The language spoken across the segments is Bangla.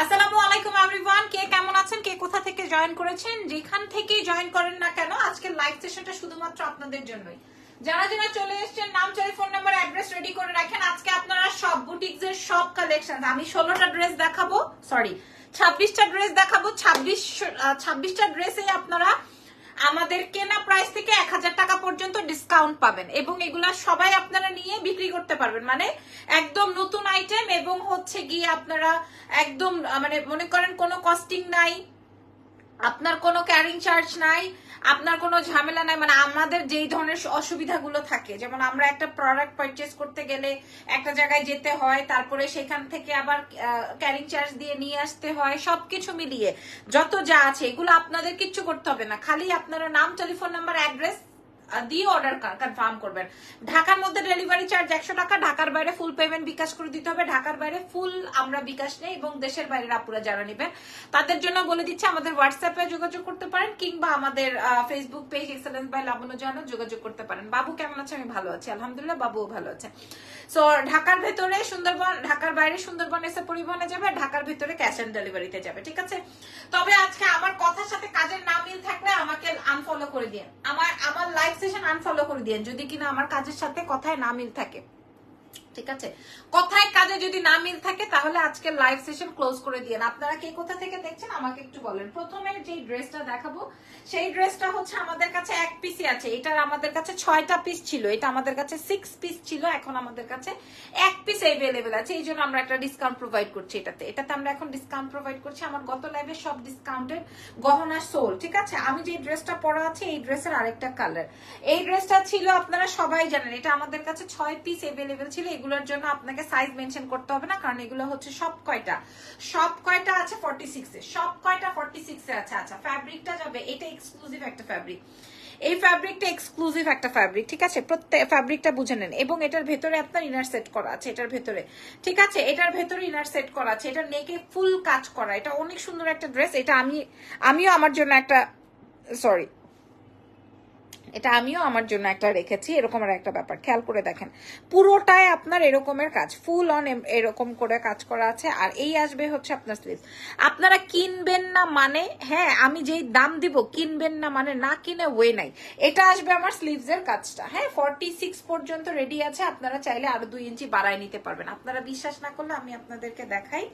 আসসালামু আলাইকুম এভরিওয়ান, কে কেমন আছেন, কে কোথা থেকে জয়েন করেছেন, যেখান থেকে জয়েন করেন না কেন, আজকের লাইভ সেশনটা শুধুমাত্র আপনাদের জন্যই। যারা যারা চলে এসেছেন নাম, টেলিফোন নাম্বার, অ্যাড্রেস রেডি করে রাখেন। আজকে আপনারা সব বুটিকস এর সব কালেকশন, আমি 16টা ড্রেস দেখাবো, সরি 26টা ড্রেস দেখাবো। 26টা ড্রেসে আপনারা আমাদের কেনা প্রাইস থেকে 1000 টাকা পর্যন্ত ডিসকাউন্ট পাবেন এবং এগুলা সবাই আপনারা নিয়ে বিক্রি করতে পারবেন। মানে একদম নতুন আইটেম এবং হচ্ছে গিয়ে আপনারা একদম মানে মনে করেন কোনো কস্টিং নাই, আপনার কোনো ক্যারিং চার্জ নাই, আপনার কোনো ঝামেলা নাই। মানে আমাদের যেই ধরনের অসুবিধাগুলো থাকে, যেমন আমরা একটা প্রোডাক্ট পারচেজ করতে গেলে একটা জায়গায় যেতে হয়, তারপরে সেখান থেকে আবার ক্যারিং চার্জ দিয়ে নিয়ে আসতে হয়, সবকিছু মিলিয়ে যত যা আছে এগুলো আপনাদের কিচ্ছু করতে হবে না। খালি আপনারা নাম, টেলিফোন নাম্বার, অ্যাড্রেস দিয়ে অর্ডার কনফার্ম করবেন। ঢাকার মধ্যে ডেলিভারি চার্জ 100 টাকা, ঢাকার বাইরে ফুল পেমেন্ট বিকাশ করে দিতে হবে। ঢাকার বাইরে ফুল আমরা বিকাশ নেই এবং দেশের বাইরে আপুরা যারা নেবেন তাদের জন্য বলে দিচ্ছি আমাদের হোয়াটসঅ্যাপে যোগাযোগ করতে পারেন কিংবা আমাদের ফেসবুক পেজ এক্সেলেন্স বাই লাবণ্য জানো যোগাযোগ করতে পারেন। বাবু কেমন আছে? আমি ভালো আছি আলহামদুলিল্লাহ, বাবুও ভালো আছে। সো ঢাকার ভেতরে সুন্দরবন, ঢাকার বাইরে সুন্দরবন এসে পরিবহনে যাবে, ঢাকার ভেতরে ক্যাশ অন ডেলিভারিতে যাবে, ঠিক আছে? তবে আজকে আমার কথার সাথে কাজের না মিল থাকলে আমাকে আনফলো করে দিন, আমার লাইভ সেশন আনফলো করে দিন যদি কিনা আমার কাজের সাথে কথায় না মিল থাকে, ঠিক আছে? কথায় কাজে যদি না মিল থাকে তাহলে আজকে লাইভ সেশন ক্লোজ করে দিয়েন। আপনারা কে কোথা থেকে দেখছেন আমাকে একটু বলেন। প্রথমে যে ড্রেসটা দেখাবো সেই ড্রেসটা হচ্ছে আমাদের কাছে এক পিসই আছে। এটার আমাদের কাছে 6টা পিস ছিল, এটা আমাদের কাছে 6 পিস ছিল, এখন আমাদের কাছে এক পিস अवेलेबल আছে। এই জন্য আমরা একটা ডিসকাউন্ট প্রোভাইড করছি এটাতে আমরা এখন ডিসকাউন্ট প্রোভাইড করছি। আমার গত লাইভে সব ডিসকাউন্টের গহনা সোল, ঠিক আছে? আমি যে ড্রেসটা পরা আছে এই ড্রেসের আরেকটা কালার। এই ড্রেসটা ছিল আপনারা সবাই জানেন, এটা আমাদের কাছে 6 পিস अवेलेबल ছিল। এগুলোর জন্য আপনাকে সাইজ মেনশন করতে হবে না, কারণ এগুলো হচ্ছে সব কয়টা আছে 46 এ, সব কয়টা 46 এ আছে। আচ্ছা, ফ্যাব্রিকটা যাবে, এটা এক্সক্লুসিভ একটা ফ্যাব্রিক, এই ফ্যাব্রিকটা এক্সক্লুসিভ একটা ফ্যাব্রিক, ঠিক আছে? প্রত্যেক ফ্যাব্রিকটা বুঝে নেন। এবং এটার ভেতরে আপনার ইনার সেট করা আছে, এটার ভেতরে, ঠিক আছে? এটার ভেতরে ইনার সেট করা আছে, এটা নেকে ফুল কাজ করা, এটা অনেক সুন্দর একটা ড্রেস। এটা আমিও আমার জন্য একটা, সরি, এটা আমিও আমার জন্য একটা রেখেছি, এরকম একটা ব্যাপার। খেয়াল করে দেখেন, পুরোটাই আপনার এরকমের কাজ, ফুল অন এরকম করে কাজ করা আছে। আর এই আসবে হচ্ছে আপনার স্লিভ। আপনারা কিনবেন না মানে, হ্যাঁ আমি যেই দাম দিব কিনবেন না মানে, না কিনে ওয়ে নাই। এটা আসবে আমার স্লিভস এর কাজটা, হ্যাঁ 46 পর্যন্ত রেডি আছে। আপনারা চাইলে আরো 2 ইঞ্চি বাড়ায় নিতে পারবেন। আপনারা বিশ্বাস না করলে আমি আপনাদেরকে দেখাই,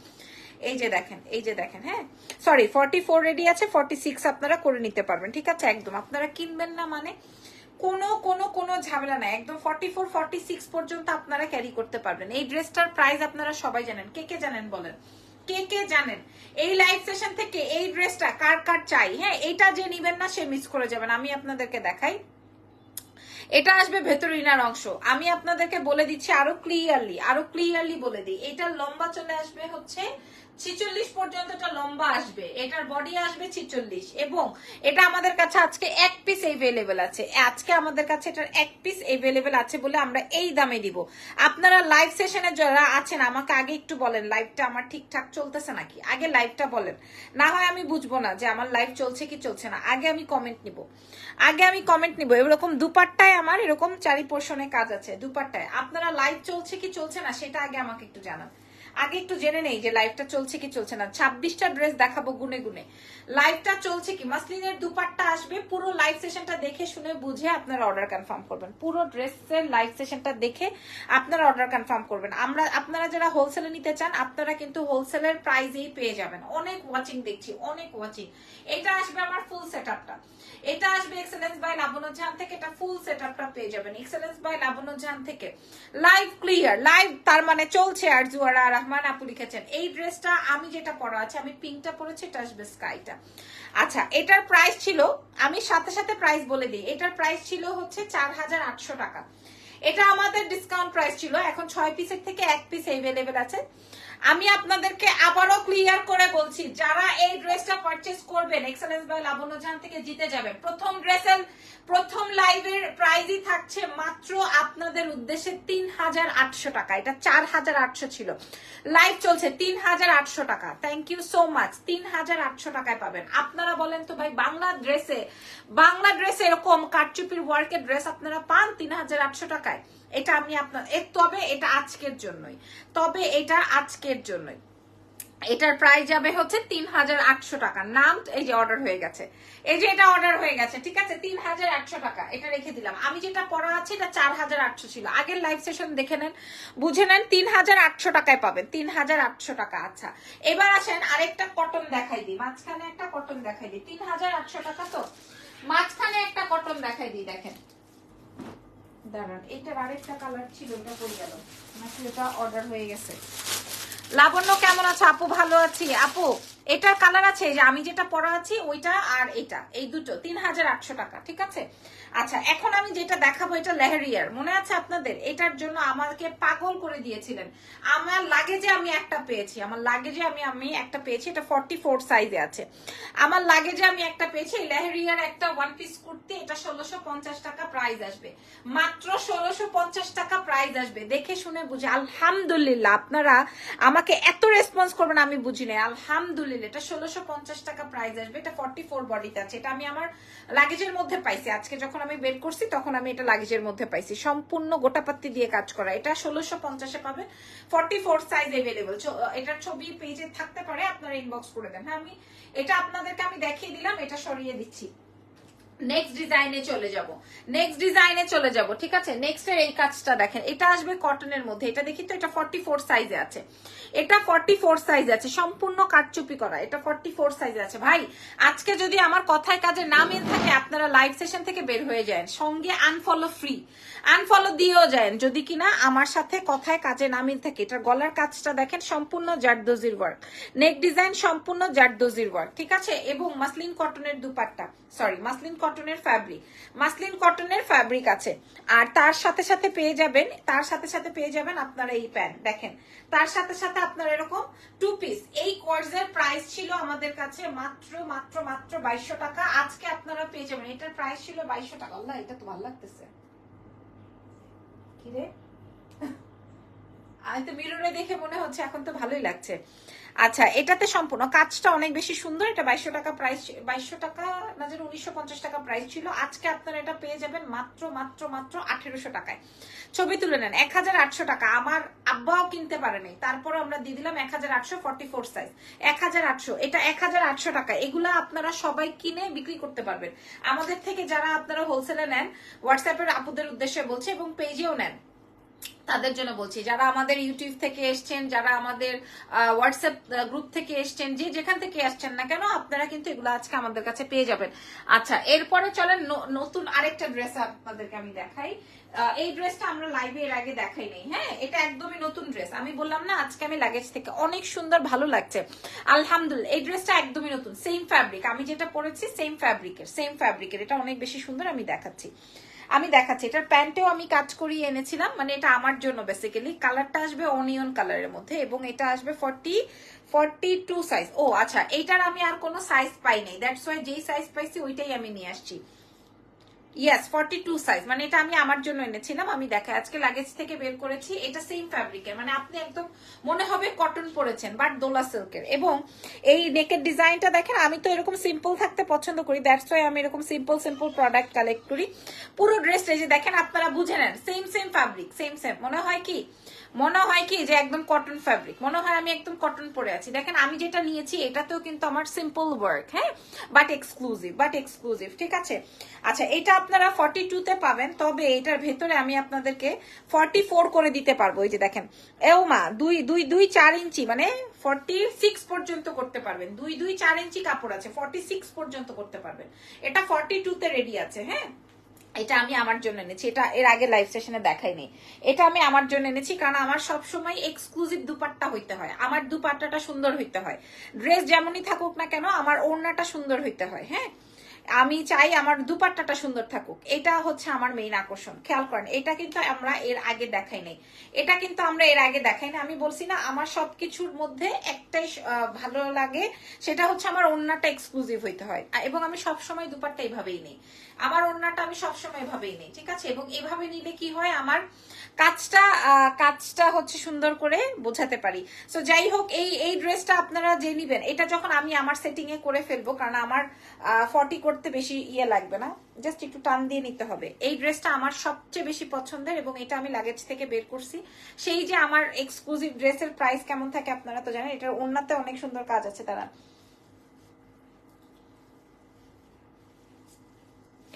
এই যে দেখেন, হ্যাঁ সরি 44 রেডি আছে, 46 আপনারা করে নিতে পারবেন, ঠিক আছে? একদম আপনারা কিনবেন না মানে কোনো ঝামেলা নাই, একদম 44 46 পর্যন্ত আপনারা ক্যারি করতে পারবেন। এই ড্রেসটার প্রাইস আপনারা সবাই জানেন, কে জানেন বলেন, কে জানেন? এই লাইভ সেশন থেকে এই ড্রেসটা কার চাই, হ্যাঁ এটা যে নিবেন না সে মিস করে যাবেন। আমি আপনাদেরকে দেখাই, এটা আসবে ভেতর ইনার অংশ। আমি আপনাদেরকে বলে দিচ্ছি আরো ক্লিয়ারলি বলে দিই। এটার লম্বা চলে আসবে হচ্ছে 46 পর্যন্ত, এটা লম্বা আসবে, এটার বডি আসবে 46 এবং এটা আমাদের কাছে আজকে এক পিস अवेलेबल আছে। আজকে আমাদের কাছে এটার এক পিস अवेलेबल আছে বলে আমরা এই দামে দিব। আপনারা লাইভ সেশনে যারা আছেন আমাকে আগে একটু বলেন লাইভটা আমার ঠিকঠাক চলতেছে নাকি, আগে লাইভটা বলেন, না হয় আমি বুঝবো না যে আমার লাইভ চলছে কি চলছে না। আগে আমি কমেন্ট নিব। এরকম দুপাট্টায় আমার এরকম চারি পোর্শনে কাজ আছে, দুপাট্টায় আপনারা লাইভ চলছে কি চলছে না সেটা আগে আমাকে একটু জানান। আগে একটু জেনে নেই যে লাইভটা চলছে কি চলছে না। 26টা ড্রেস দেখাবো গুনে লাইভটা চলছে কি। মাসলিনের দুপাট্টা আসবে, পুরো লাইভ সেশনটা দেখে শুনে বুঝে আপনারা অর্ডার কনফার্ম করবেন। পুরো ড্রেসের লাইভ সেশনটা দেখে আপনারা অর্ডার কনফার্ম করবেন। আপনারা যারা হোলসেলে নিতে চান আপনারা কিন্তু হোলসেলের প্রাইসেই পেয়ে যাবেন। অনেক ওয়াচিং দেখছি, অনেক ওয়াচিং। এটা আসবে আমার ফুল সেটআপটা, এটা আসবে এক্সেলেন্স বাই লাবণ্য জাহান থেকে, এটা ফুল সেটআপটা পেয়ে যাবেন এক্সেলেন্স বাই লাবণ্য জাহান থেকে। লাইভ ক্লিয়ার, লাইভ তার মানে চলছে। আর জুয়ারা রহমান আপু লিখেছেন এই ড্রেসটা আমি যেটা পরা আছে, আমি পিঙ্কটা পরেছি, এটা আসবে স্কাইটা। আচ্ছা, এটার প্রাইস ছিল, আমি সাথে প্রাইস বলে দিই, এটার প্রাইস ছিল হচ্ছে 4800 টাকা। এটা আমাদের ডিসকাউন্ট প্রাইস ছিল, এখন 6 পিসের থেকে এক পিস अवेलेबल আছে। আমি আপনাদেরকে আবারও ক্লিয়ার করে বলছি, যারা এই ড্রেসটা পারচেজ করবেন এক্সেলেন্স বাই লাবণ্য জাহান থেকে জিতে যাবেন। প্রথম লাইভের প্রাইসই থাকছে মাত্র আপনাদের উদ্দেশ্যে 3800 টাকা। এটা 4800 ছিল, লাইভ চলছে 3800 টাকা। থ্যাংক ইউ সো মাচ, 3800 টাকায় পাবেন। আপনারা বলেন তো ভাই, বাংলা ড্রেসে এরকম কারচুপির ওয়ার্কের ড্রেস আপনারা পান 3800 টাকায়? এটা আমি তবে এটা আজকের জন্যই, এটার প্রাইস যাবে হচ্ছে ৩৮০০ টাকা। নাম এই যে অর্ডার হয়ে গেছে, এই যে এটা অর্ডার হয়ে গেছে, ঠিক আছে, ৩৮০০ টাকা। এটা রেখে দিলাম। আমি যেটা পরা আছে এটা ৪৮০০ ছিল। আগের লাইভ সেশন দেখে নেন, বুঝে নেন, ৩৮০০ টাকায় পাবেন, ৩৮০০ টাকা। আচ্ছা, এবার আসেন আরেকটা কটন দেখাই দিই, মাঝখানে একটা কটন দেখাই দিই। ৩৮০০ টাকা তো, মাঝখানে একটা কটন দেখাই দিই। দেখেন, দাঁড়ান, এটার আরেকটা কালার ছিল, এটা পড়ে গেল নাকি এটা অর্ডার হয়ে গেছে। লাবণ্য কেমন আছো? আপু ভালো আছি। আপু এটার কালার আছে, যে আমি যেটা পরা আছি ওইটা আর এটা, এই দুটো ৩৮০০ টাকা, ঠিক আছে। আচ্ছা, এখন আমি যেটা দেখাবো এটা লেহেরিয়ার, মনে আছে আপনাদের? এটার জন্য আমাকে পাগল করে দিয়েছিলেন। আমার লাগেজে আমি একটা পেয়েছি, আমার লাগেজে আমি একটা পেয়েছি, এটা 44 সাইজে আছে। আমার লাগেজে আমি একটা পেয়েছি লেহেরিয়ার একটা ওয়ান পিস কুর্তি, এটা ১৬৫০ টাকা প্রাইস আসবে, মাত্র ১৬৫০ টাকা প্রাইস আসবে। দেখে শুনে বুঝে আলহামদুলিল্লাহ, আপনারা আমাকে এত রেসপন্স করবেন আমি বুঝি নাই, আলহামদুলিল্লাহ। এটা ১৬৫০ টাকা প্রাইস আসবে, এটা 44 বডিতে আছে। এটা আমি আমার লাগেজের মধ্যে পাইছি, আজকে যখন আমি বের করছি তখন আমি এটা লাগেজের মধ্যে পাইছি, সম্পূর্ণ গোটাপাত্তি দিয়ে কাজ করা। এটা ১৬৫০-এ পাবেন, 44 সাইজ এভেলেবল। এটার ছবি পেজে থাকতে পারে, আপনারা ইনবক্স করে দেন। হ্যাঁ, আমি এটা আপনাদেরকে আমি দেখিয়ে দিলাম, এটা সরিয়ে দিচ্ছি। নেক্সট ডিজাইনে চলে যাব, নেক্সট ডিজাইনে চলে যাব, ঠিক আছে। নেক্সট এর এই কাজটা দেখেন, এটা আসবে কটনের মধ্যে। এটা দেখি তো, এটা 44 সাইজে আছে, এটা 44 সাইজ আছে, সম্পূর্ণ কাটচুপি করা, এটা 44 সাইজে আছে। ভাই আজকে যদি আমার কথায় কাজে না মিল থাকে, আপনারা লাইভ সেশন থেকে বের হয়ে যায়, সঙ্গে আনফলো ফ্রি, আনফলো দিয়েও যায় যদি কিনা আমার সাথে কথায় কাজে না মিল থাকে। এটার গলার কাজটা দেখেন, সম্পূর্ণ জারদোজির ওয়ার্ক, নেক ডিজাইন সম্পূর্ণ জারদোজির ওয়ার্ক, ঠিক আছে। এবং মাসলিন কটনের দুপাট্টা, সরি মাসলিন কটনের ফ্যাব্রিক, মাসলিন কটনের ফ্যাব্রিক আছে। আর তার সাথে সাথে পেয়ে যাবেন, তার সাথে সাথে পেয়ে যাবেন আপনারা এই প্যান্ট দেখেন, তার সাথে সাথে আপনারা এরকম 2 পিস। এই কোর্সের প্রাইস ছিল আমাদের কাছে মাত্র মাত্র মাত্র 2200 টাকা। আজকে আপনারা পেয়ে যাবেন, এটার প্রাইস ছিল 2200 টাকা। আল্লাহ, এটা তো ভালো লাগতেছে, কি রে, আমি তো মিররে দেখে মনে হচ্ছে এখন তো ভালোই লাগছে। আচ্ছা, এটাতে সম্পূর্ণ কাজটা অনেক বেশি সুন্দর। এটা 2200 টাকা প্রাইস, 2200 টাকা না, যেন 1950 টাকা প্রাইস ছিল। আজকে আপনারা এটা পেয়ে যাবেন মাত্র মাত্র মাত্র 1800 টাকায়। ছবি তুলে নেন, 1800 টাকা। আমার আব্বাও কিনতে পারে নাই, তারপরে আমরা দিয়ে দিলাম 1800, 44 সাইজ 1800। এটা 1800 টাকা। এগুলা আপনারা সবাই কিনে বিক্রি করতে পারবেন আমাদের থেকে, যারা আপনারা হোলসেলে নেন। হোয়াটসঅ্যাপের আপুদের উদ্দেশ্যে বলছে এবং পেজেও নেন, তাদের জন্য বলছি। যারা আমাদের ইউটিউব থেকে এসছেন, যারা আমাদের হোয়াটসঅ্যাপ গ্রুপ থেকে এসছেন, যে যেখান থেকে আসছেন না কেন, আপনারা কিন্তু এগুলো আজকে আমাদের কাছে পেয়ে যাবেন। আচ্ছা, এরপরে চলেন নতুন আরেকটা ড্রেস আপনাদেরকে আমি দেখাই। এই ড্রেসটা আমরা লাইভে এর আগে দেখাই নাই। হ্যাঁ, এটা একদমই নতুন ড্রেস। আমি বললাম না আজকে আমি লাগেজ থেকে, অনেক সুন্দর, ভালো লাগছে আলহামদুলিল্লাহ। এই ড্রেসটা একদমই নতুন, সেম ফ্যাব্রিক, আমি যেটা পরেছি সেম ফ্যাব্রিকের। এটা অনেক বেশি সুন্দর, আমি দেখাচ্ছি। এটার প্যান্টেও আমি কাজ করিয়ে এনেছিলাম, মানে এটা আমার জন্য বেসিক্যালি। কালারটা আসবে অনিয়ন কালারের মধ্যে, এবং এটা আসবে 42 সাইজ। ও আচ্ছা, এইটার আমি আর কোনো সাইজ পাই নাই, দ্যাটস ওয়াই যেই সাইজ পাইছি ওইটাই আমি নিয়ে আসছি। ইয়েস, 42 সাইজ, মানে এটা আমি আমার জন্য এনেছিলাম। আমি দেখা আজকে লাগেজ থেকে বের করেছি। এটা সেম ফ্যাব্রিকের, মানে আপনি একদম মনে হবে কটন পরেছেন, বাট দোলা সিল্কের। এবং এই নেকের ডিজাইনটা দেখেন, আমি তো এরকম সিম্পল থাকতে পছন্দ করি, দ্যাটস ওয়াই আমি এরকম সিম্পল প্রোডাক্ট কালেক্ট করি। পুরো ড্রেস যে দেখেন, আপনারা বুঝে নেন, সেম ফ্যাব্রিক, সেম মনে হয় কি যে একদম কটন ফ্যাব্রিক, মনে হয় আমি একদম কটন পরে আছি। দেখেন আমি যেটা নিয়েছি এটাতেও কিন্তু আমার সিম্পল ওয়ার্ক, হ্যাঁ, বাট এক্সক্লুসিভ, ঠিক আছে। আচ্ছা, এটা আপনারা 42-তে পাবেন, তবে এটার ভেতরে আমি আপনাদেরকে 44 করে দিতে পারবো। এই যে দেখেন, এও মা 2-4 ইঞ্চি, মানে 46 পর্যন্ত করতে পারবেন। 2-4 ইঞ্চি কাপড় আছে, 46 পর্যন্ত করতে পারবেন। এটা 42-তে রেডি আছে। হ্যাঁ, এটা আমি আমার জন্য এনেছি, এটা এর আগে লাইভ সেশনে দেখাইনি। এটা আমি আমার জন্য এনেছি, কারণ আমার সবসময় এক্সক্লুসিভ দুপাট্টা হইতে হয়, আমার দুপাট্টাটা সুন্দর হইতে হয়। ড্রেস যেমনই থাকুক না কেন, আমার ওড়নাটা সুন্দর হইতে হয়। হ্যাঁ, আমি চাই আমার দুপাট্টাটা সুন্দর থাকুক, এটা হচ্ছে আমার মেইন আকর্ষণ। খেয়াল করেন, এটা কিন্তু আমরা এর আগে দেখাই নাই, আমি বলছি না, আমার সবকিছুর মধ্যে একটাই ভালো লাগে, সেটা হচ্ছে আমার ওড়নাটা এক্সক্লুসিভ হইতে হয়। এবং আমি সবসময় দুপাট্টা এইভাবেই নেই, আমার ওড়নাটা আমি সবসময় এভাবেই নেই, ঠিক আছে। এবং এভাবে নিলে কি হয়, আমার কাজটা হচ্ছে সুন্দর করে বোঝাতে পারি। সো যাই হোক, এই ড্রেসটা আপনারা যে নিবেন, এটা যখন আমি আমার সেটিং এ করে ফেলবো, কারণ আমার 40 করতে বেশি ইয়ে লাগবে না, জাস্ট একটু টান দিয়ে নিতে হবে। এই ড্রেসটা আমার সবচেয়ে বেশি পছন্দের এবং এটা আমি লাগেজ থেকে বের করছি। সেই যে আমার এক্সক্লুসিভ ড্রেসের প্রাইস কেমন থাকে আপনারা তো জানেন, এটার ওড়নাতে অনেক সুন্দর কাজ আছে। তারা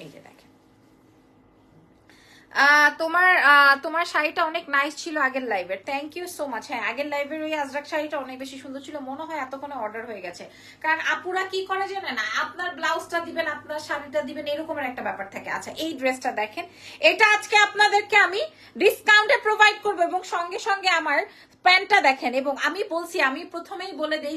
এই যে দেখেন, তোমার তোমার শাড়িটা অনেক নাইস ছিল আগের লাইভের, থ্যাংক ইউ সো মাচ। হ্যাঁ, আগের লাইভের ওই আজরাক শাড়িটা অনেক বেশি সুন্দর ছিল, মনে হয় এতক্ষণে অর্ডার হয়ে গেছে। কারণ আপুরা কি করে জানেন, আপনার ব্লাউজটা দিবেন, আপনার শাড়িটা দিবেন, এরকমের একটা ব্যাপার থাকে। আচ্ছা, এই ড্রেসটা দেখেন, এটা আজকে আপনাদেরকে আমি ডিসকাউন্টে প্রোভাইড করবো এবং সঙ্গে সঙ্গে আমার প্যান্টটা দেখেন। এবং আমি বলছি, আমি প্রথমেই বলে দেই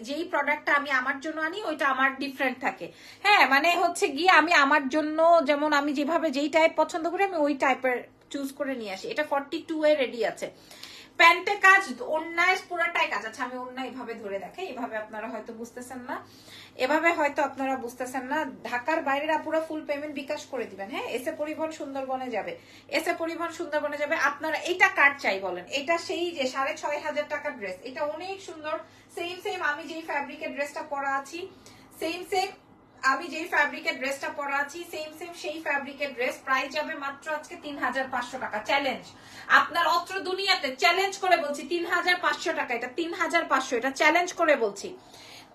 যেই প্রোডাক্টটা আমি আমার জন্য আনি ওইটা আমার ডিফারেন্ট থাকে। হ্যাঁ, মানে হচ্ছে গিয়ে আমি আমার জন্য যেমন আমি যেভাবে যেই টাইপ পছন্দ করি আমি ওই টাইপের চুজ করে নিয়ে আসি। এটা 42 এ রেডি আছে, প্যান্টে কাজ, ওড়নায় পুরোটাই কাজ। আচ্ছা, আমি ওড়না এভাবে ধরে দেখাই, এভাবে আপনারা হয়তো বুঝতেছেন না, এভাবে হয়তো আপনারা বুঝতেছেন না। ঢাকার বাইরের আপুরা ফুল পেমেন্ট বিকাশ করে দিবেন। হ্যাঁ, এসে পরিবহন সুন্দরবনে যাবে, এসে পরিবহন সুন্দরবনে যাবে। আপনারা এটা কার চাই বলেন, এটা সেই যে 6,500 টাকার ড্রেস, এটা অনেক সুন্দর। সেম সেম আমি যেই ফ্যাব্রিকের ড্রেসটা পরা আছি, সেম সেম আমি যেই ফ্যাব্রিকের ড্রেসটা পরা আছি, সেম সেম সেই ফ্যাব্রিকের ড্রেস, প্রাইস যাবে মাত্র আজকে 3,500 টাকা। চ্যালেঞ্জ আপনার অত্র দুনিয়াতে, চ্যালেঞ্জ করে বলছি 3,500 টাকা। এটা 3,500, এটা চ্যালেঞ্জ করে বলছি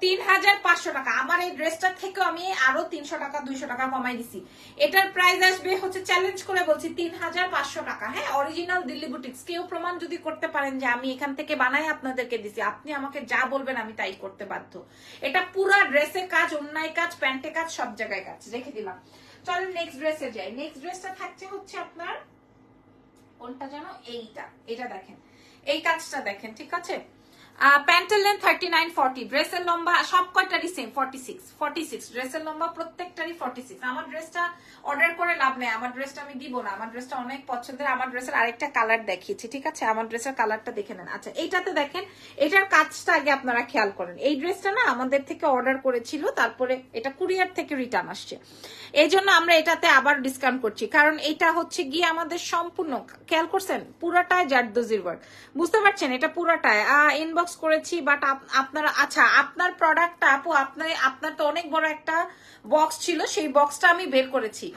3,500 টাকা। আমার এই ড্রেসটার থেকেও আমি আরো 300 টাকা 200 টাকা কমাই দিছি। এটার প্রাইস আসবে হচ্ছে, চ্যালেঞ্জ করে বলছি 3,500 টাকা। হ্যাঁ, অরিজিনাল দিল্লি বুটিক্স। কেউ প্রমাণ যদি করতে পারেন যে আমি এখান থেকে বানাই আপনাদেরকে দিছি, আপনি আমাকে যা বলবেন আমি তাই করতে বাধ্য। এটা পুরা ড্রেসে কাজ, অন্যায় কাজ, প্যান্টে কাজ, সব জায়গায় কাজ। রেখে দিলাম, চলেন নেক্সট ড্রেসে যাই। নেক্সট ড্রেসটা থাকছে হচ্ছে আপনার কোনটা জানো, এইটা। এটা দেখেন, এই কাজটা দেখেন, ঠিক আছে। প্যান্টের লেন্থ 39-40, ড্রেসের লম্বা সব কয়টারই সেম 46। ড্রেসের লম্বা প্রত্যেকটারই 46। আমার ড্রেসটা অর্ডার করে লাভ নেই, আমার ড্রেসটা আমি দিব না, আমার ড্রেসটা অনেক পছন্দের। আমার ড্রেসের আরেকটা কালার দেখিয়েছি, ঠিক আছে, আমার ড্রেসের কালারটা দেখে নেন। আচ্ছা, এইটাতে দেখেন, এটার কাজটা আগে আপনারা খেয়াল করেন। এই ড্রেসটা না আমাদের থেকে অর্ডার করেছিল, তারপরে এটা কুরিয়ার থেকে রিটার্ন আসছে, এই জন্য আমরা এটাতে আবার ডিসকাউন্ট করছি। কারণ এটা হচ্ছে গিয়ে আমাদের সম্পূর্ণ, খেয়াল করছেন, পুরাটাই জারদোজির ওয়ার্ক, বুঝতে পারছেন, এটা পুরাটাই ইনবক্স করেছি। বাট আপনারা, আচ্ছা, আপনার প্রোডাক্টটা আপু, আপনার তো অনেক বড় একটা বক্স ছিল, সেই বক্সটা আমি বের করেছি।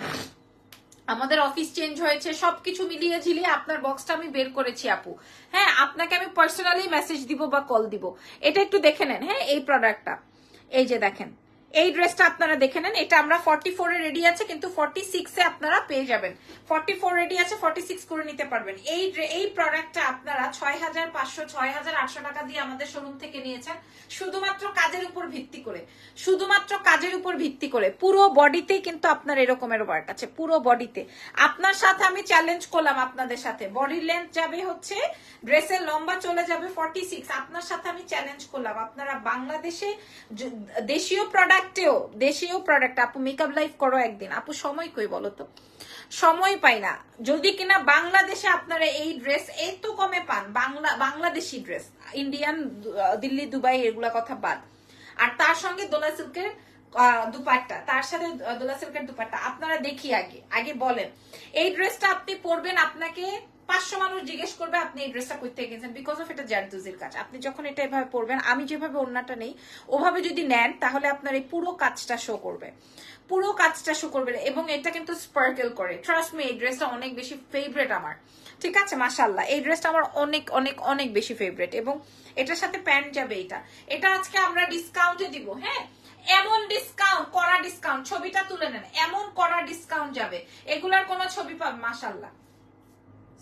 আমাদের অফিস চেঞ্জ হয়েছে, সবকিছু মিলিয়ে ঝিলিয়ে আপনার বক্সটা আমি বের করেছি আপু। হ্যাঁ, আপনাকে আমি পার্সোনালি মেসেজ দিব বা কল দিব। এটা একটু দেখে নেন। হ্যাঁ, এই প্রোডাক্টটা, এই যে দেখেন, এই ড্রেসটা আপনারা দেখে নেন। এটা আমরা 44 এ রেডি আছে, কিন্তু 46 এ আপনারা পেয়ে যাবেন। 44 রেডি আছে, 46 করে নিতে পারবেন। এই প্রোডাক্টটা আপনারা 6,500 6,800 টাকা দিয়ে আমাদের শোরুম থেকে নিয়েছেন, শুধুমাত্র কাজের উপর ভিত্তি করে, শুধুমাত্র কাজের উপর ভিত্তি করে। পুরো বডিতেই কিন্তু আপনার এরকমের ওয়ার্ক আছে, পুরো বডিতে। আপনার সাথে আমি চ্যালেঞ্জ করলাম, আপনাদের সাথে বডি লেন্থ যাবে হচ্ছে, ড্রেসের লম্বা চলে যাবে 46। আপনার সাথে আমি চ্যালেঞ্জ করলাম, আপনারা বাংলাদেশে দেশীয় প্রোডাক্ট আপু মেকআপ লাইভ করো একদিন। আপু সময় কই বলো তো, সময় পাই না। যদি কিনা বাংলাদেশে আপনারা এই ড্রেস এত কমে পান, Bangladeshi dress, Indian, Delhi, Dubai, এগুলা কথা বাদ, আর তার সঙ্গে দোলা সিল্কের দুপাট্টা, তার সাথে দোলা সিল্কের দুপাট্টা, আপনারা দেখি আগে বলেন, এই ড্রেসটা আপনি পরবেন, আপনাকে 500 মানুষ জিজ্ঞেস করবে আপনি এই ড্রেসটা কই থেকে কিনছেন, বিকজ অফ এটা জারদোজির কাজ। আপনি যখন এটা এভাবে পরবেন, আমি যেভাবে ওড়নাটা নেই ওভাবে যদি নেন, তাহলে আপনার এই পুরো কাজটা শো করবে, পুরো কাজটা শো করবে। এবং এটা কিন্তু স্পার্কেল করে, ট্রাস্ট মি, এই ড্রেসটা অনেক বেশি ফেভারিট আমার, ঠিক আছে। মাশাআল্লাহ, এই ড্রেসটা আমার অনেক অনেক অনেক বেশি ফেভারিট। এবং এটার সাথে প্যান্ট যাবে। এটা আজকে আমরা ডিসকাউন্টে দিব। হ্যাঁ, এমন ডিসকাউন্ট, করা ডিসকাউন্ট, ছবিটা তুলে নেন, এমন করা ডিসকাউন্ট যাবে, এগুলার কোনো ছবি পাবে। মাশাআল্লাহ,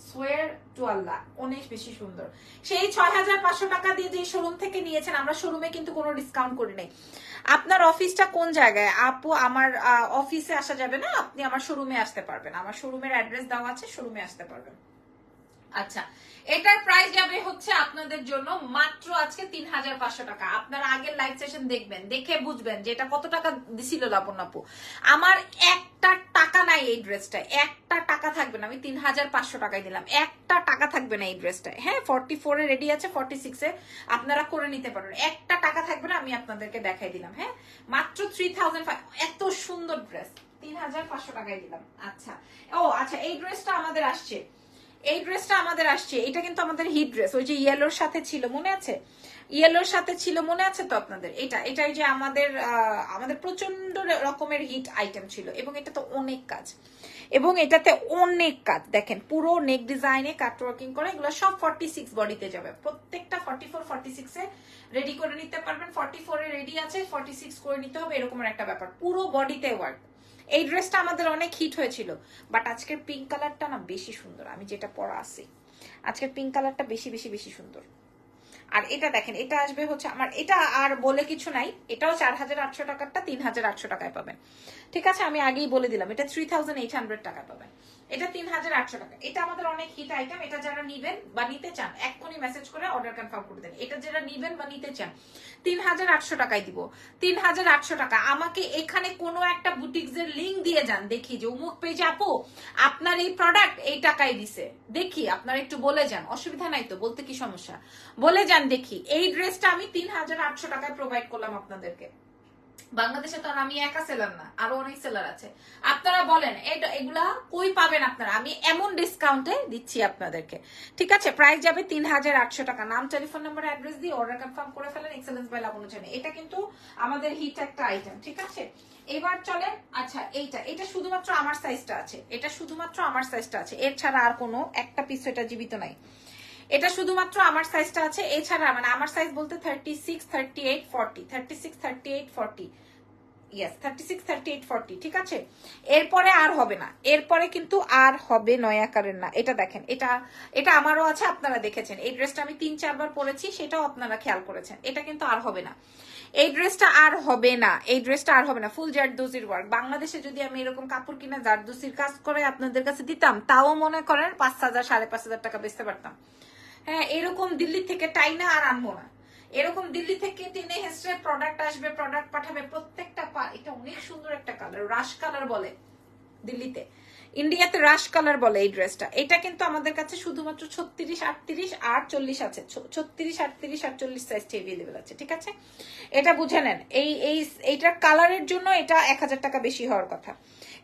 সোয়ার টু আল্লাহ, অনেক বেশি সুন্দর। সেই 6,500 টাকা দিয়ে যে শোরুম থেকে নিয়েছেন, আমরা শোরুমে কিন্তু কোনো ডিসকাউন্ট করি নাই। আপনার অফিসটা কোন জায়গায় আপু? আমার অফিসে আসা যাবে না, আপনি আমার শোরুমে আসতে পারবেন, আমার শোরুমের অ্যাড্রেস দেওয়া আছে, শোরুমে আসতে পারবেন। আচ্ছা, এটার প্রাইস যাবে হচ্ছে আপনাদের জন্য মাত্র আজকে 3,500 টাকা। আপনারা আগের লাইভ সেশন দেখবেন, দেখে বুঝবেন যে এটা কত টাকা দিছিল লাবণ আপু। আমার একটা টাকা নাই এই ড্রেসটা, একটা টাকা থাকবে না। আমি 3,500 টাকায় দিলাম, একটা টাকা থাকবে না এই ড্রেসটা। হ্যাঁ, 44 এ রেডি আছে, 46 এ আপনারা করে নিতে পারেন, একটা টাকা থাকবে না। আমি আপনাদেরকে দেখাই দিলাম। হ্যাঁ, মাত্র 3,500, এত সুন্দর ড্রেস 3,500 টাকায় দিলাম। আচ্ছা, ও আচ্ছা, এই ড্রেসটা আমাদের আসছে, এই ড্রেসটা আমাদের আসছে, এটা কিন্তু আমাদের হিট ড্রেস, ওই যে ইয়েলোর সাথে ছিল মনে আছে, ইয়েলোর সাথে ছিল মনে আছে তো আপনাদের, এটাই যে আমাদের প্রচন্ড রকমের হিট আইটেম ছিল, এবং এটা তো অনেক কাজ, এবং এটাতে অনেক কাজ দেখেন, পুরো নেক ডিজাইনে কাটওয়ার্কিং করে, এগুলো সব 46 বডিতে যাবে, প্রত্যেকটা 44 46 এ রেডি করে নিতে পারবেন, 44 এ রেডি আছে 46 করে নিতে হবে, এরকমের একটা ব্যাপার, পুরো বডিতে ওয়ার্ক। এই ড্রেসটা আমাদের অনেক হিট হয়েছিল, বাট আজকের পিঙ্ক কালারটা না বেশি সুন্দর, আমি যেটা পরা আছি আজকের পিঙ্ক কালারটা বেশি বেশি বেশি সুন্দর। আর এটা দেখেন, এটা আসবে হচ্ছে আমার, এটা আর বলে কিছু নাই, এটাও 4800 টাকারটা 3800 টাকায় পাবেন, ঠিক আছে, আমি আগেই বলে দিলাম, এটা 3800 টাকায় পাবেন, এটা 3800 টাকা। এটা আমাদের অনেক হিট আইটেম, এটা যারা নিবেন বা নিতে চান এক্ষুনি মেসেজ করে অর্ডার কনফার্ম করে দেন, এটা যারা নিবেন বা নিতে চান 3800 টাকায় দিব, 3800 টাকা। আমাকে এখানে কোনো একটা বুটিক্স এর লিঙ্ক দিয়ে যান, দেখি যে অমুক পেজে আপু আপনার এই প্রোডাক্ট এই টাকায় দিছে, দেখি আপনারা একটু বলে যান, অসুবিধা নাই তো, বলতে কি সমস্যা, বলে যান দেখি। এই ড্রেসটা আমি 3800 টাকায় প্রোভাইড করলাম আপনাদেরকে, বাংলাদেশে তো আর আমি একা সেলার না, আরো অনেক সেলার আছে, আপনারা বলেন এগুলা কই পাবেন আপনারা, আমি এমন ডিসকাউন্টে দিচ্ছি আপনাদেরকে, ঠিক আছে। প্রাইস যাবে 3800 টাকা। নাম, টেলিফোন নাম্বার, অ্যাড্রেস দিয়ে অর্ডার কনফার্ম করে ফেলেন, এক্সেলেন্স বাই লাবণ্য জানে। এটা কিন্তু আমাদের হিট একটা আইটেম, ঠিক আছে। এবার চলেন, আচ্ছা এটা শুধুমাত্র আমার সাইজটা আছে, এটা শুধুমাত্র আমার সাইজটা আছে, এর ছাড়া আর কোনো একটা পিস এটা জীবিত নাই, এটা শুধুমাত্র আমার সাইজটা আছে, এছাড়া মানে আমার সাইজ বলতে 36 38 40, 36 38 40, ইয়েস 36 38 40, ঠিক আছে। এরপরে আর হবে না, এরপরে কিন্তু আর হবে নয় আকারের না। এটা দেখেন, এটা আমারও আছে, আপনারা দেখেছেন, এই ড্রেসটা আমি 3-4 বার পরেছি, সেটাও আপনারা খেয়াল করেছেন, এটা কিন্তু আর হবে না, এই ড্রেসটা আর হবে না, এই ড্রেসটা আর হবে না। ফুল জারদোজির ওয়ার্ক, বাংলাদেশে যদি আমি এরকম কাপড় কিনা জারদোজির কাজ করে আপনাদের কাছে দিতাম, তাও মনে করেন 5000 5500 টাকা বেচতে পারতাম। হ্যাঁ, এরকম দিল্লি থেকে টাইনা আর আনবো না, এরকম দিল্লি থেকে টেনে হেসড়ে প্রোডাক্ট আসবে, প্রোডাক্ট পাঠাবে, প্রত্যেকটা এটা অনেক সুন্দর একটা কালার, রাশ কালার বলে দিল্লিতে, ইন্ডিয়াতে রাশ কালার বলে এই ড্রেসটা। এটা কিন্তু আমাদের কাছে শুধুমাত্র 36 38 আর 40 আছে, 36 38 আর 40 সাইজটা अवेलेबल আছে, ঠিক আছে। এটা বুঝে নেন, এইটার কালারের জন্য এটা 1000 টাকা বেশি হওয়ার কথা,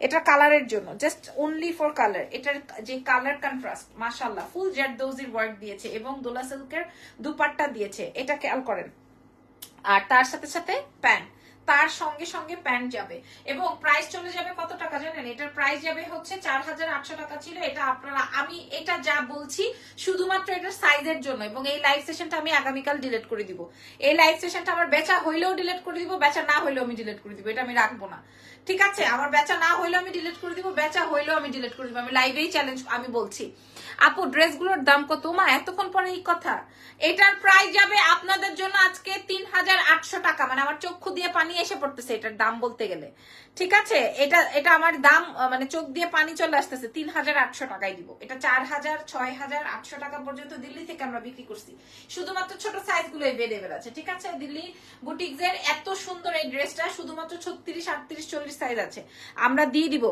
এটা কালারের জন্য, জাস্ট অনলি ফর কালার। এটার যে কালার কন্ট্রাস্ট মাশাআল্লাহ, ফুল জারদোজির ওয়ার্ক দিয়েছে এবং দোলা সিল্কের দুপাট্টা দিয়েছে, এটা খেয়াল করেন। আর তার সাথে সাথে প্যান্ট, তার সঙ্গে সঙ্গে প্যান্ট যাবে, এবং প্রাইস চলে যাবে কত টাকা জানেন, এটার প্রাইস যাবে হচ্ছে 4800 টাকা ছিল, এটা আপনারা, আমি এটা যা বলছি শুধুমাত্র এটার সাইজের জন্য, এবং এই লাইভ সেশনটা আমি আগামীকাল ডিলিট করে দিব, এই লাইভ সেশনটা আমার বেচা হইলেও ডিলিট করে দিব, বেচা না হইলেও আমি ডিলিট করে দিব, এটা আমি রাখবো না, ঠিক আছে। আমার বেচা না হইলেও আমি ডিলিট করে দিব, বেচা হইলেও আমি ডিলিট করে দিব, আমি লাইভেই চ্যালেঞ্জ আমি বলছি। আপু ড্রেসগুলোর দাম কত? মা এতক্ষণ পরে এই কথা, এটার প্রাইস যাবে আপনাদের জন্য আজকে 3800 টাকা, মানে আমার চক্ষু দিয়ে পানি এসে পড়তেছে এটার দাম বলতে গেলে, ঠিক আছে। এটা আমার দাম, মানে চোখ দিয়ে পানি চলে আসতেছে, 3800 টাকায় দিব। এটা 4000 6000 800 টাকা পর্যন্ত দিল্লি থেকে আমরা বিক্রি করছি, শুধুমাত্র ছোট সাইজ গুলো अवेलेबल আছে, ঠিক আছে। দিল্লি বুটিক্স এর এত সুন্দর এই ড্রেসটা শুধুমাত্র 36 38 40 সাইজ আছে, আমরা দিয়ে দিব।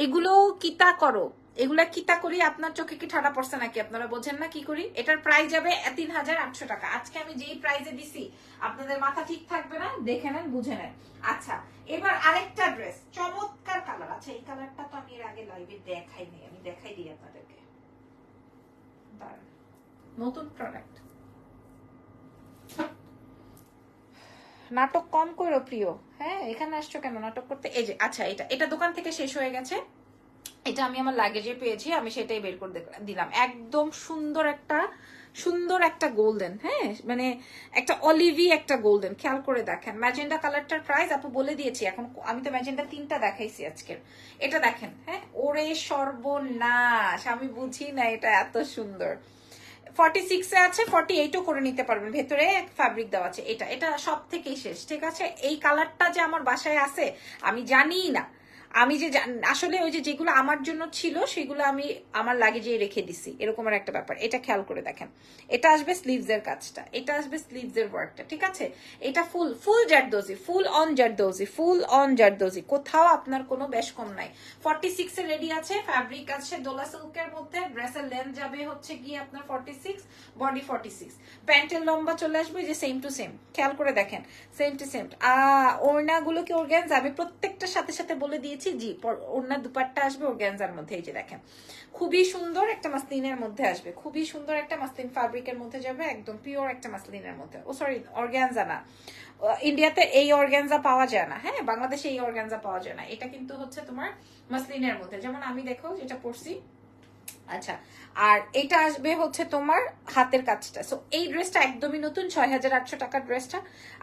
এগুলো কিতা করো, এগুলা কিতা করি, আপনার চোখে কি ঠাডা পড়ছে নাকি, আপনারা বোঝেন না কি করি। এটার প্রাইস যাবে 3800 টাকা, আজকে আমি যেই প্রাইসে দিছি আপনাদের মাথা ঠিক থাকবে না, দেখে নেন বুঝে নেন। আচ্ছা, এবার আরেকটা ড্রেস, চমৎকার কালার আছে, এই কালারটা তো আমি এর আগে লাইভে দেখাইনি, আমি দেখাই দিই আপনাদেরকে, নতুন প্রোডাক্ট। নাটক কম করো প্রিয়, হ্যাঁ এখানে আসছো কেন নাটক করতে। এই যে, আচ্ছা এটা দোকান থেকে শেষ হয়ে গেছে, এটা আমি আমার লাগেজে পেয়েছি, আমি সেটাই বের করে দিলাম। একদম সুন্দর একটা গোল্ডেন, হ্যাঁ মানে একটা অলিভি একটা গোল্ডেন, খেয়াল করে দেখেন। ম্যাজেন্ডা কালারটার প্রাইস আপু বলে দিয়েছি, এখন আমি তো ম্যাজেন্ডা 3টা দেখাইছি আজকের। এটা দেখেন, হ্যাঁ ওরে সর্বনাশ, আমি বুঝি না এটা এত সুন্দর। 46 এ আছে, 48ও করে নিতে পারবেন, ভেতরে ফ্যাব্রিক দেওয়া আছে। এটা সব থেকেই শেষ, ঠিক আছে। এই কালারটা যে আমার বাসায় আছে আমি জানিই না, আমি যে আসলে ওই যে যেগুলো আমার জন্য ছিল সেগুলো আমি আমার লাগেজে রেখে দিছি, এরকম একটা ব্যাপার। এটা খেয়াল করে দেখেন, এটা আসবে স্লিভস এর কাজটা, এটা আসবে স্লিভস এর ওয়ার্কটা, ঠিক আছে। এটা full zardozi, full on zardozi, full on zardozi, কোথাও আপনার কোনো বেশ কম নাই। 46 এ রেডি আছে, ফ্যাব্রিক আছে দোলা সিল্কের মধ্যে, ড্রেসের লেন্থ যাবে হচ্ছে গিয়ে আপনার 46, বডি 46, প্যান্টের লম্বা চলে আসবে যে সেম টু সেম, খেয়াল করে দেখেন সেম টু সেম। ওড়নাগুলো কি অর্গানজা, আমি প্রত্যেকটার সাথে সাথে বলে দিয়েছি দিয়েছি, জি ওড়না দুপাট্টা আসবে অর্গানজার মধ্যে, এই যে দেখেন খুবই সুন্দর একটা মাসলিনের মধ্যে আসবে, খুবই সুন্দর একটা মাসলিন ফ্যাব্রিকের মধ্যে যাবে, একদম পিওর একটা মাসলিনের মধ্যে। ও সরি অর্গানজা না, ইন্ডিয়াতে এই অর্গানজা পাওয়া যায় না, হ্যাঁ বাংলাদেশে এই অর্গানজা পাওয়া যায় না, এটা কিন্তু হচ্ছে তোমার মাসলিনের মধ্যে, যেমন আমি দেখো যেটা পরছি। আচ্ছা, আর এটা আসবে হচ্ছে তোমার হাতের কাজটা। সো এই ড্রেসটা একদমই নতুন, 6800 টাকার ড্রেসটা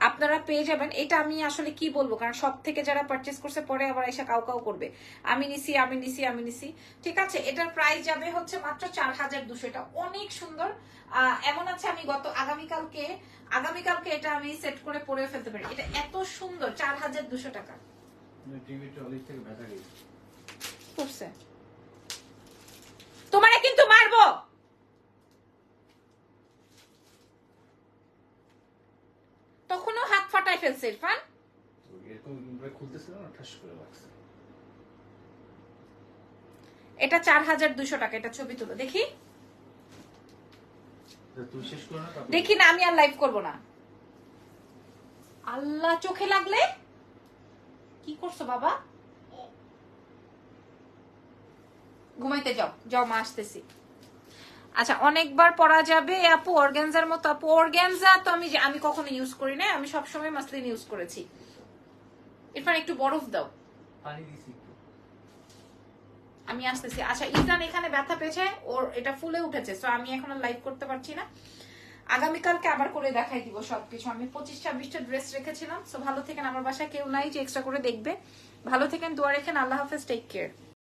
আপনারা পেয়ে যাবেন। এটা আমি আসলে কি বলবো, কারণ সব থেকে যারা পারচেস করছে পরে আবার এসে কাউ কাউ করবে আমি নিছি আমি নিছি আমি নিছি, ঠিক আছে। এটার প্রাইস যাবে হচ্ছে মাত্র 4200। এটা অনেক সুন্দর। এমন আছে আমি আগামীকালকে এটা আমি সেট করে পরে ফেলতে পারি, এটা এত সুন্দর। 4200 টাকা করছে। তোমারে কিন্তু মারবো। তখনও হাত ফাটাই ফেলছে ইরফান। এটা 4200 টাকা। এটা ছবি তুলো দেখি, দেখি না আমি আর লাইভ করব না। আল্লাহ, চোখে লাগলে কি করছো বাবা? ঘুমাইতে যাও, যাও মা আসতেছি। আচ্ছা, অনেকবার পরা যাবে আপু অর্গানজার মতো? আপু অর্গানজা তো আমি কখনো ইউজ করি না, আমি সবসময় মাসলিন ইউজ করেছি। এরপর একটু বরফ দাও, আমি আসতেছি। আচ্ছা, ইজান এখানে ব্যথা পেয়েছে, ওর এটা ফুলে উঠেছে, সো আমি এখন লাইভ করতে পারছি না। আগামীকালকে আবার করে দেখাই দিব সবকিছু। আমি 25-26টা ড্রেস রেখেছিলাম। সো ভালো থেকেন, আমার বাসায় কেউ নাই যে এক্সট্রা করে দেখবে। ভালো থেকেন, দোয়া রেখেন। আল্লাহ হাফেজ, টেক কেয়ার।